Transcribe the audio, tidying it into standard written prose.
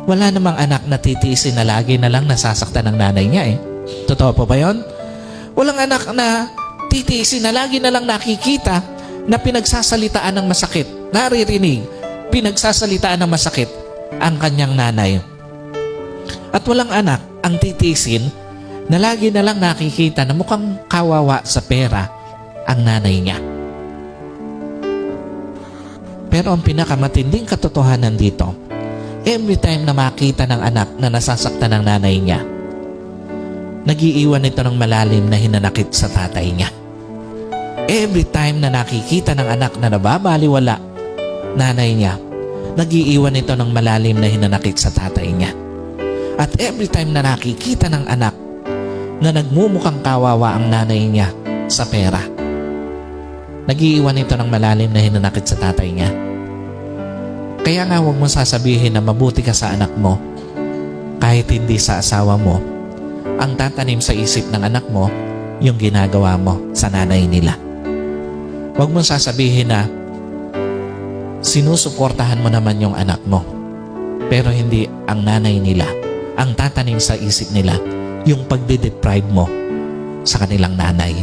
Wala namang anak na titiisin na lagi na lang nasasaktan ng nanay niya eh. Totoo po ba yun? Walang anak na titiisin na lagi na lang nakikita na pinagsasalitaan ng masakit, naririnig, pinagsasalitaan ng masakit ang kanyang nanay. At walang anak ang titiisin na lagi na lang nakikita na mukhang kawawa sa pera ang nanay niya. Pero ang pinakamatinding katotohanan dito, every time na makita ng anak na nasasaktan ng nanay niya, nag-iiwan ito ng malalim na hinanakit sa tatay niya. Every time na nakikita ng anak na nababaliwala nanay niya, nag-iiwan ito ng malalim na hinanakit sa tatay niya. At every time na nakikita ng anak na nagmumukhang kawawa ang nanay niya sa pera, nag-iiwan ito ng malalim na hinanakit sa tatay niya. Kaya nga huwag mong sasabihin na mabuti ka sa anak mo kahit hindi sa asawa mo. Ang tatanim sa isip ng anak mo yung ginagawa mo sa nanay nila. Huwag mong sasabihin na sinusuportahan mo naman yung anak mo, pero hindi ang nanay nila. Ang tatanim sa isip nila yung pagde-deprive mo sa kanilang nanay.